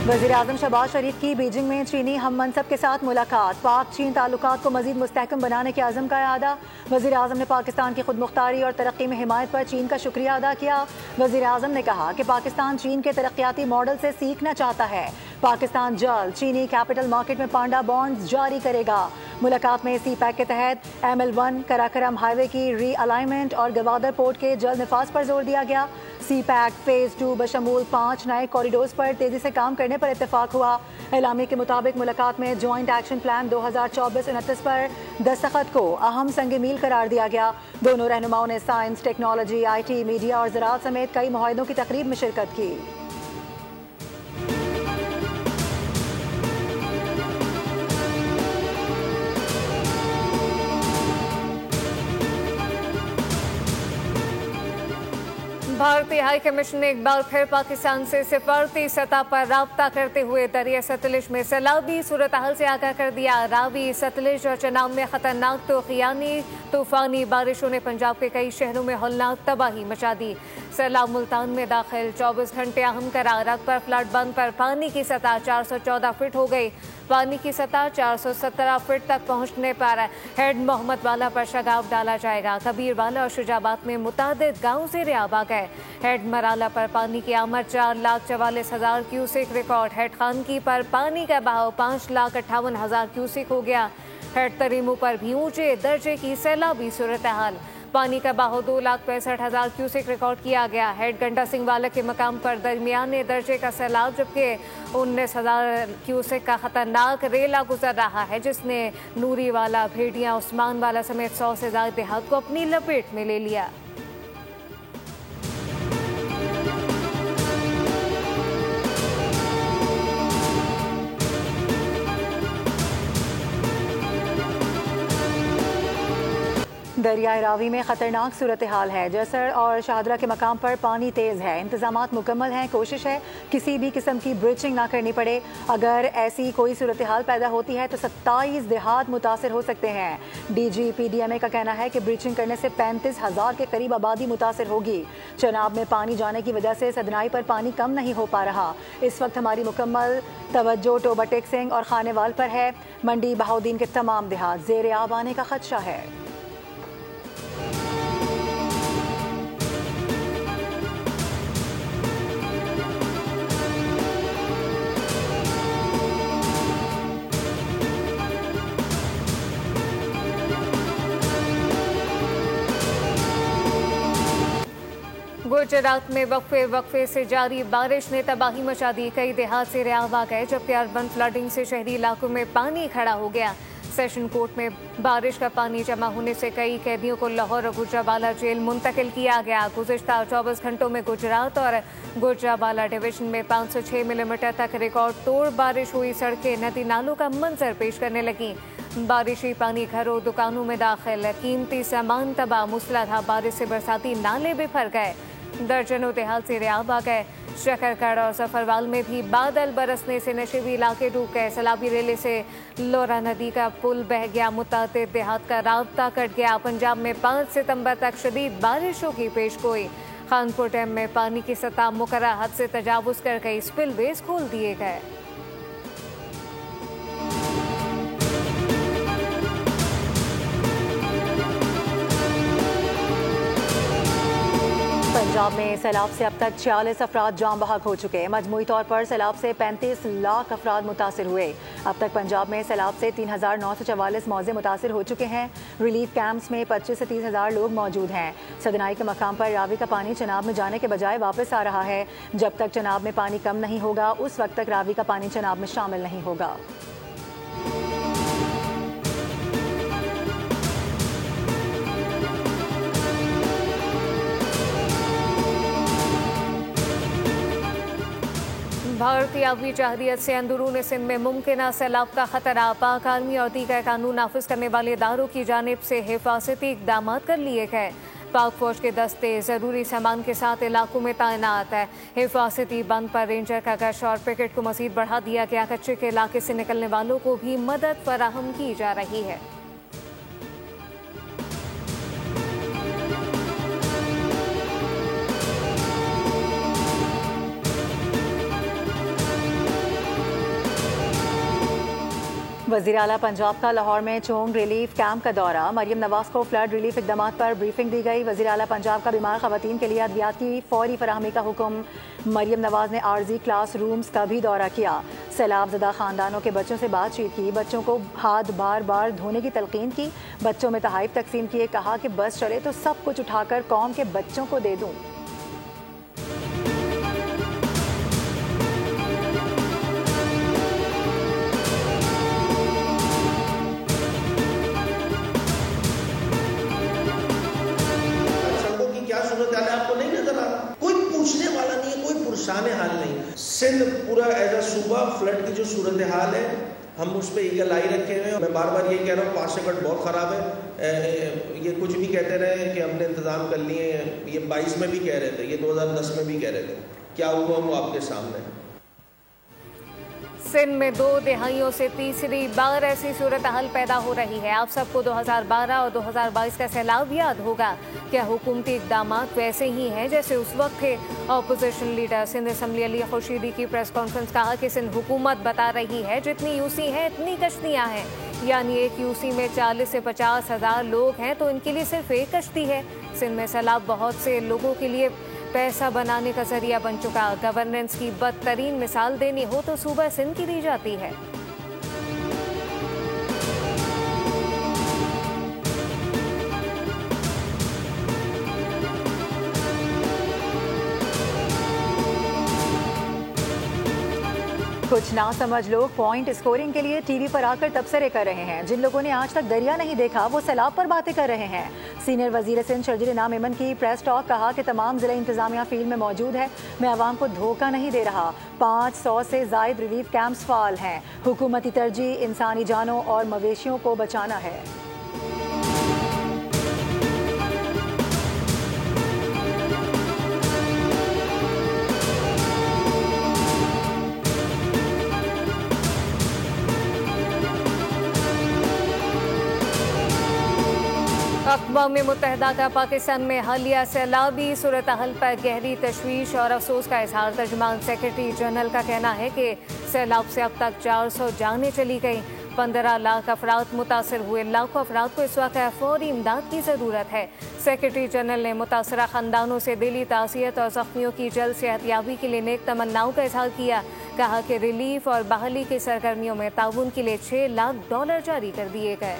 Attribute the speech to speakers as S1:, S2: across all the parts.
S1: वज़ीर-ए-आज़म शहबाज शरीफ की बीजिंग में चीनी हम मनसब के साथ मुलाकात। पाक चीन ताल्लुकात को मज़ीद मुस्तहकम बनाने के अज़म का इआदा। वज़ीर-ए-आज़म ने पाकिस्तान की खुद मुख्तारी और तरक्की में हिमायत पर चीन का शुक्रिया अदा किया। वज़ीर-ए-आज़म ने कहा कि पाकिस्तान चीन के तरक्याती मॉडल से सीखना चाहता है। पाकिस्तान जल्द चीनी कैपिटल मार्केट में पांडा बॉन्ड्स जारी करेगा। मुलाकात में सी पैक के तहत ML1 कराकरम हाईवे की री अलाइनमेंट और गवादर पोर्ट के जल्द निफाज पर जोर दिया गया। सी पैक फेज 2 बशमूल 5 नए कॉरिडोर्स पर तेजी से काम करने पर इत्तेफाक हुआ। एलामी के मुताबिक मुलाकात में ज्वाइंट एक्शन प्लान 2024-29 पर दस्तखत को अहम संग मील करार दिया गया। दोनों रहनुमाओं ने साइंस, टेक्नोलॉजी, IT, मीडिया और ज़राअत समेत कई मुआहिदों की तकरीब में शिरकत की।
S2: भारतीय हाई कमीशन ने एक बार फिर पाकिस्तान से सिफारती सतह पर राब्ता करते हुए दरिया सतलुज में सैलाबी सूरत हाल से आगाह कर दिया। रावी, सतलुज और चनाब में खतरनाक तूफानी बारिशों ने पंजाब के कई शहरों में हौलनाक तबाही मचा दी। सैलाब मुल्तान में दाखिल 24 घंटे अहम करार। अकबर फ्लड बंद पर पानी की सतह 414 फीट हो गई। पानी की सतह 417 फीट तक पहुंचने पर हेड मोहम्मद वाला पर शगाव डाला जाएगा। कबीर वाला और शुजाबाद में मुतादिद गाँव ज़ेरे आब आ गए। हेड मराला पर पानी की आमद 4,44,000 क्यूसेक रिकॉर्ड। हेड खानकी पर पानी का बहाव 5,58,000 क्यूसेक हो गया। हेड तरीमू पर भी ऊंचे दर्जे की सैलाबी सूरत हाल। पानी का बहाव 2,65,000 क्यूसेक रिकॉर्ड किया गया। हेड गंडा सिंह वाला के मकाम पर दरमियाने दर्जे का सैलाब, जबकि 19,000 क्यूसेक का खतरनाक रेला गुजर रहा है, जिसने नूरी वाला, भेड़िया, उस्मान वाला समेत 100 से ज्यादा देहात को अपनी लपेट में ले लिया।
S1: दरियाए रावी में खतरनाक सूरत हाल है। जसर और शाहदरा के मकाम पर पानी तेज है। इंतजामात मुकम्मल हैं। कोशिश है किसी भी किस्म की ब्रीचिंग ना करनी पड़े। अगर ऐसी कोई सूरत हाल पैदा होती है तो 27 देहात मुतासर हो सकते हैं। DG PDMA का कहना है कि ब्रीचिंग करने से 35,000 के करीब आबादी मुतासर होगी। चनाब में पानी जाने की वजह से सदनाई पर पानी कम नहीं हो पा रहा। इस वक्त हमारी मुकम्मल तवज्जो टोबा टेक सिंह और खानेवाल पर है। मंडी बहाउद्दीन के तमाम देहात ज़ेरे आब आने का खदशा है।
S2: गुजरात में वक्फे से जारी बारिश ने तबाही मचा दी। कई देहात से रेआब आ गए, जबकि अर्बन फ्लडिंग से शहरी इलाकों में पानी खड़ा हो गया। सेशन कोर्ट में बारिश का पानी जमा होने से कई कैदियों को लाहौर और गुजरावाला जेल मुंतकिल किया गया। गुज़िश्ता 24 घंटों में गुजरात और गुजरावाला डिवीजन में 506 मिलीमीटर तक रिकॉर्ड तोड़ बारिश हुई। सड़कें नदी नालों का मंजर पेश करने लगी। बारिशी पानी घरों दुकानों में दाखिल, कीमती सामान तबाह। मूसलाधार बारिश से बरसाती नाले भी भर गए। दर्जनों देहात से रेआब आ गए। शकरगढ़ और जफरवाल में भी बादल बरसने से नशेबी इलाके डूब गए। सैलाबी रेले से लोरा नदी का पुल बह गया। मुतादिद देहात का राब्ता कट गया। पंजाब में 5 सितंबर तक शदीद बारिशों की पेशगोई। खानपुर डैम में पानी की सतह मुकर्रर हद से तजावुज कर गई। स्पिलवेज खोल दिए गए।
S1: पंजाब में सैलाब से अब तक 46 अफराद जाम बहक हो चुके हैं। मजमूई तौर पर सैलाब से 35 लाख अफराद मुतासर हुए। अब तक पंजाब में सैलाब से 3,944 मौजे मुतासर हो चुके हैं। रिलीफ कैंप्स में 25 से 30,000 लोग मौजूद हैं। सदनाई के मकाम पर रावी का पानी चनाब में जाने के बजाय वापस आ रहा है। जब तक चनाब में पानी कम नहीं होगा, उस वक्त तक रावी का पानी चनाब में शामिल नहीं होगा।
S2: भारतीय आर्मी जहरियत से अंदरून सिंध में मुमकिन सैलाब का खतरा। पाक आर्मी और दीगर कानून नाफिज करने वाले इदारों की जानिब से हिफाजती इकदाम कर लिए गए। पाक फौज के दस्ते जरूरी सामान के साथ इलाकों में तैनात है। हिफाजती बंद पर रेंजर का गश्त और पिकेट को मजीद बढ़ा दिया गया। कच्चे के इलाके से निकलने वालों को भी मदद फराहम की जा रही है।
S1: वज़ीर आला पंजाब का लाहौर में चोंग रिलीफ कैंप का दौरा। मरियम नवाज को फ्लड रिलीफ इकदाम पर ब्रीफिंग दी गई। वज़ीर आला पंजाब का बीमार खवातीन के लिए अद्वियात की फौरी फराहमी का हुक्म। मरियम नवाज ने आर्जी क्लास रूम्स का भी दौरा किया। सैलाब ज़दा खानदानों के बच्चों से बातचीत की। बच्चों को हाथ बार बार धोने की तलकीन की। बच्चों में तहाइफ तकसीम किए। कहा कि बस चले तो सब कुछ उठाकर कौम के बच्चों को दे दूँ।
S3: आपको नहीं नजर आ रहा, कोई पूछने वाला नहीं है, कोई पुरशान हाल नहीं। सिंध पूरा एज अ सूबा फ्लड की जो सूरत हाल है, हम उस पर ईगल आई रखे हुए हैं। मैं बार बार ये कह रहा हूँ, पासेकट बहुत ख़राब है। ये कुछ भी कहते रहे कि हमने इंतज़ाम कर लिए हैं, ये 22 में भी कह रहे थे, ये 2010 में भी कह रहे थे। क्या हुआ वो आपके सामने।
S2: सिंध में 2 दिहाइयों से तीसरी बार ऐसी सूरत हाल पैदा हो रही है। आप सबको 2012 और 2022 का सैलाब याद होगा। क्या हुकूमती इक़दाम वैसे ही हैं जैसे उस वक्त थे। Opposition leader Sindh assembly Ali Khurshidi की प्रेस कॉन्फ्रेंस कहा कि सिंध हुकूमत बता रही है जितनी यूसी हैं इतनी कश्तियाँ हैं, यानी एक यूसी में 40 से 50 हज़ार लोग हैं तो इनके लिए सिर्फ एक कश्ती है। सिंध में सैलाब बहुत से लोगों के लिए पैसा बनाने का जरिया बन चुका। गवर्नेंस की बदतरीन मिसाल देनी हो तो सूबा सिंध की दी जाती है।
S1: कुछ ना समझ लोग पॉइंट स्कोरिंग के लिए टीवी पर आकर तबसरे कर रहे हैं। जिन लोगों ने आज तक दरिया नहीं देखा वो सैलाब पर बातें कर रहे हैं। सीनियर वजीर सिंध शर्जील इनाम इमन की प्रेस टॉक। कहा कि तमाम जिला इंतजामिया फील्ड में मौजूद है। मैं आवाम को धोखा नहीं दे रहा। 500 से जायद रिलीफ कैंप्स फाल हैं। हुकूमती तरजीह इंसानी जानों और मवेशियों को बचाना है।
S2: अक़वाम मुत्तहिदा का पाकिस्तान में हालिया सैलाबी सूरत हाल पर गहरी तशवीश और अफसोस का इजहार। तर्जुमान सेक्रेटरी जनरल का कहना है कि सैलाब से अब तक 400 जानें चली गई। 15 लाख अफराद मुतासर हुए। लाखों अफराद को इस वक्त फौरी इमदाद की ज़रूरत है। सेक्रेटरी जनरल ने मुतासरा ख़ानदानों से दिली ताज़ियत और ज़ख्मियों की जल्द सेहतयाबी के लिए नेक तमन्नाओं का इजहार किया। कहा कि रिलीफ और बहाली की सरगर्मियों में ताउन के लिए $6 लाख जारी कर दिए गए।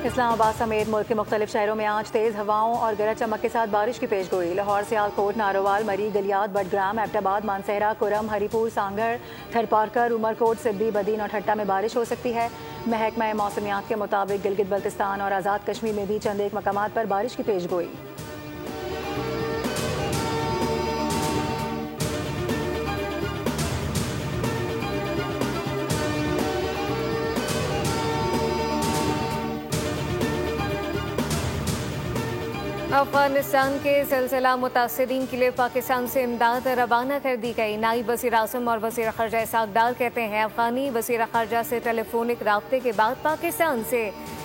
S1: इस्लामाबाद समेत मुल्क के मुख्तलिफ शहरों में आज तेज़ हवाओं और गरज चमक के साथ बारिश की पेशगोई। लाहौर, सियालकोट, नारोवाल, मरी, गलियात, बडग्राम, एबटाबाद, मानसहरा, कुरम, हरीपुर, सांगड़, थरपारकर, उमरकोट, सिब्बी, बदीन और ठट्टा में बारिश हो सकती है। महकमा मौसमियात के मुताबिक गिलगित बल्तिस्तान और आज़ाद कश्मीर में भी चंद एक मकामात पर बारिश की पेशगोई।
S2: अफगानिस्तान के ज़लज़ला मुतासरीन के लिए पाकिस्तान से इमदाद रवाना कर दी गई। नायब वज़ीर आज़म और वज़ीर ख़ारजा इसहाक़ डार कहते हैं अफ़गानी वज़ीर ख़ारजा से टेलीफोनिक राब्ते के बाद पाकिस्तान से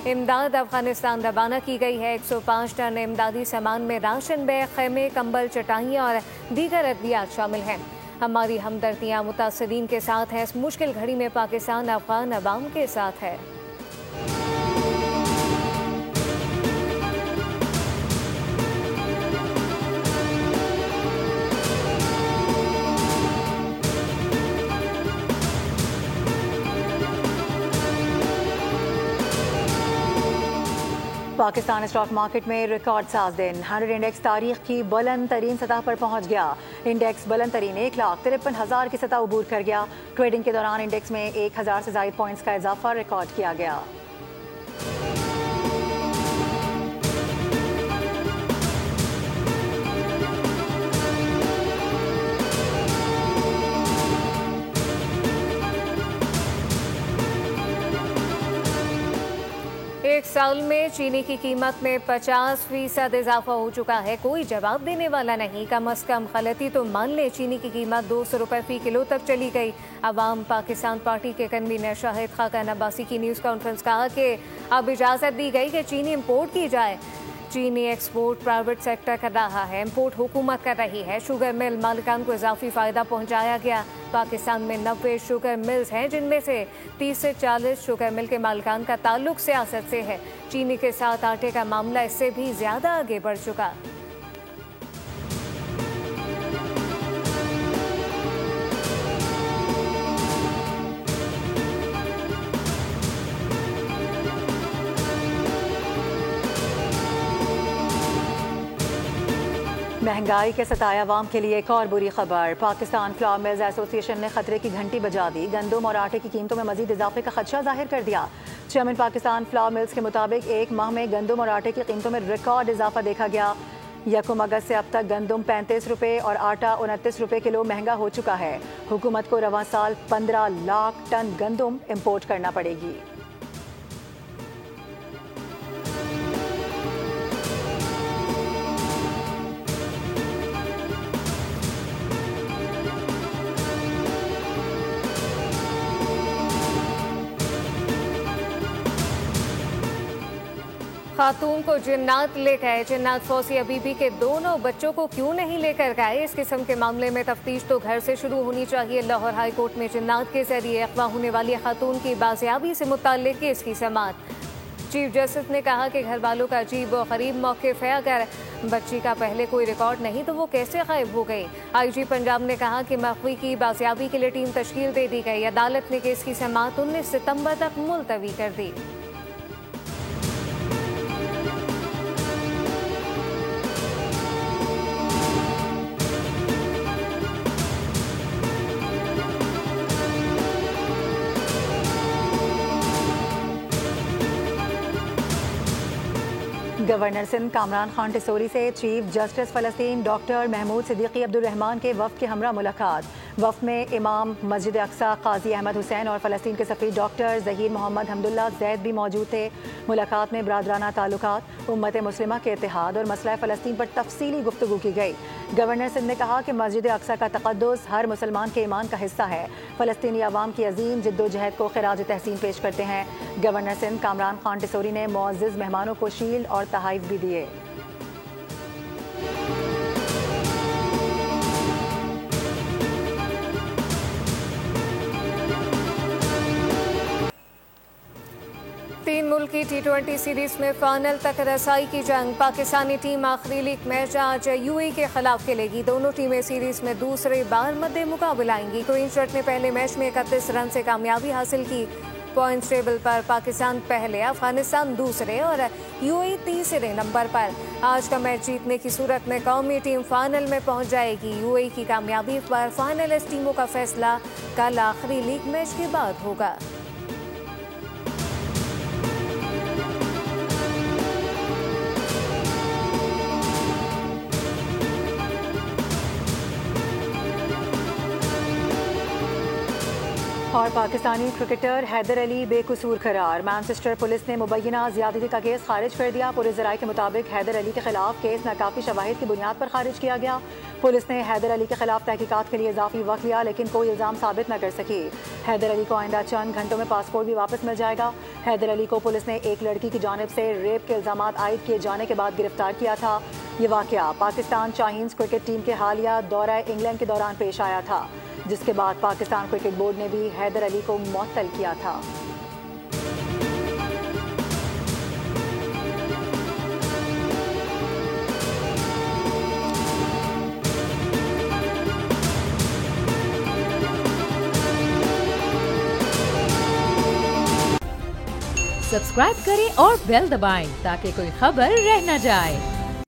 S2: इमदाद अफ़गानिस्तान रवाना की गई है। 105 टन इमदादी सामान में राशन बैग, खैमे, कंबल, चटाइयाँ और दीगर अद्वियात शामिल हैं। हमारी हमदर्दियाँ मुतासरीन के साथ हैं। इस मुश्किल घड़ी में पाकिस्तान अफ़गान अवाम के साथ है।
S1: पाकिस्तान स्टॉक मार्केट में रिकॉर्ड साज दिन। 100 इंडेक्स तारीख की बुलंद तरीन सतह पर पहुंच गया। इंडेक्स बुलंद तरीन 1,53,000 की सतह अबूर कर गया। ट्रेडिंग के दौरान इंडेक्स में 1000 से ज़ायद पॉइंट्स का इजाफा रिकॉर्ड किया गया।
S2: साल में चीनी की कीमत में 50% इजाफा हो चुका है। कोई जवाब देने वाला नहीं। कम अज कम गलती तो मान ले, चीनी की कीमत 200 रुपए फी किलो तक चली गई। अवाम पाकिस्तान पार्टी के कन्वीनर शाहिद खाकन अब्बासी की न्यूज़ कॉन्फ्रेंस कहा कि अब इजाज़त दी गई कि चीनी इम्पोर्ट की जाए। चीनी एक्सपोर्ट प्राइवेट सेक्टर कर रहा है, इम्पोर्ट हुकूमत कर रही है। शुगर मिल मालिकान को इजाफी फ़ायदा पहुंचाया गया। पाकिस्तान में 90 शुगर मिल्स हैं, जिनमें से 30 से 40 शुगर मिल के मालिकान का ताल्लुक सियासत से है। चीनी के साथ आटे का मामला इससे भी ज़्यादा आगे बढ़ चुका।
S1: महंगाई के सताए अवाम के लिए एक और बुरी खबर। पाकिस्तान फ्लावर मिल्स एसोसिएशन ने खतरे की घंटी बजा दी। गंदम और आटे की कीमतों में मजीद इजाफे का खदशा जाहिर कर दिया। चेयरमैन पाकिस्तान फ्लावर मिल्स के मुताबिक एक माह में गंदम और आटे की कीमतों में रिकॉर्ड इजाफा देखा गया। 1 अगस्त से अब तक गंदम 35 रुपये और आटा 29 रुपये किलो महंगा हो चुका है। हुकूमत को रवां साल 15 लाख टन गंदम इम्पोर्ट करना पड़ेगी।
S2: खातून को जिन्नात ले गए। जिन्नात फौजिया बीबी के दोनों बच्चों को क्यों नहीं लेकर गए? इस किस्म के मामले में तफ्तीश तो घर से शुरू होनी चाहिए। लाहौर हाई कोर्ट में जिन्नात के जरिए अगवा होने वाली खातून की बाजियाबी से मुताल्लिक केस की समाअत। चीफ जस्टिस ने कहा कि घर वालों का अजीब व गरीब मौक़िफ़ है। अगर बच्ची का पहले कोई रिकॉर्ड नहीं तो वो कैसे गायब हो गई? IG पंजाब ने कहा कि मखवी की बाजियाबी के लिए टीम तश्कील दे दी गई। अदालत ने केस की समाअत 19 सितंबर तक मुलतवी कर दी।
S1: गवर्नर सिंध कामरान खान टिसोरी से चीफ जस्टिस फ़लस्तीन डॉक्टर महमूद सिद्दीकी अब्दुल रहमान के वफ़द के हमरा मुलाकात। वफ़द में इमाम मस्जिद अक्सा काजी अहमद हुसैन और फ़लस्तीन के सफ़ीर डॉक्टर ज़हीर मोहम्मद हमदुल्ला ज़ैद भी मौजूद थे। मुलाकात में बरादराना ताल्लुकात, उम्मत मुस्लिमा के इत्तेहाद और मसला फ़लस्तीन पर तफसीली गुफ्तगू की गई। गवर्नर सिंध ने कहा कि मस्जिद अक्सा का तक़द्दुस हर मुसलमान के ईमान का हिस्सा है। फ़लस्तीनी अवाम की अजीम जिद्दोजहद को ख़िराज तहसीन पेश करते हैं। गवर्नर सिंध कामरान खान टिसोरी ने मुअज़्ज़िज़ मेहमानों को शील्ड और तहाइफ भी दिए।
S2: तीन मुल्की T20 सीरीज में फाइनल तक रसाई की जंग। पाकिस्तानी टीम आखिरी लीग मैच आज UAE के खिलाफ खेलेगी। दोनों टीमें सीरीज में दूसरे बार मद्दे मुकाबला आएंगी। क्वीन शर्ट ने पहले मैच में 31 रन से कामयाबी हासिल की। पॉइंट्स टेबल पर पाकिस्तान पहले, अफगानिस्तान दूसरे और UAE तीसरे नंबर पर। आज का मैच जीतने की सूरत में कौमी टीम फाइनल में पहुंच जाएगी। UAE की कामयाबी पर फाइनलिस्ट टीमों का फैसला कल आखिरी लीग मैच के बाद होगा।
S1: और पाकिस्तानी क्रिकेटर हैदर अली बेकसूर करार। मैनचेस्टर पुलिस ने मुबैना ज़्यादती का केस खारिज कर दिया। पुलिस ज़राए के मुताबिक हैदर अली के खिलाफ केस नाकाफी शवाहिद की बुनियाद पर खारिज किया गया। पुलिस ने हैदर अली के खिलाफ तहकीकात के लिए इजाफी वक्त लिया, लेकिन कोई इल्ज़ाम साबित न कर सकी। हैदर अली को आइंदा चंद घंटों में पासपोर्ट भी वापस मिल जाएगा। हैदर अली को पुलिस ने एक लड़की की जानिब से रेप के इल्ज़ाम आयद किए जाने के बाद गिरफ्तार किया था। ये वाक़या पाकिस्तान शाहीन्स क्रिकेट टीम के हालिया दौरा इंग्लैंड के दौरान पेश आया था, जिसके बाद पाकिस्तान क्रिकेट बोर्ड ने भी हैदर अली को मुअत्तल किया था।
S4: सब्सक्राइब करें और बेल दबाएं ताकि कोई खबर रह न जाए।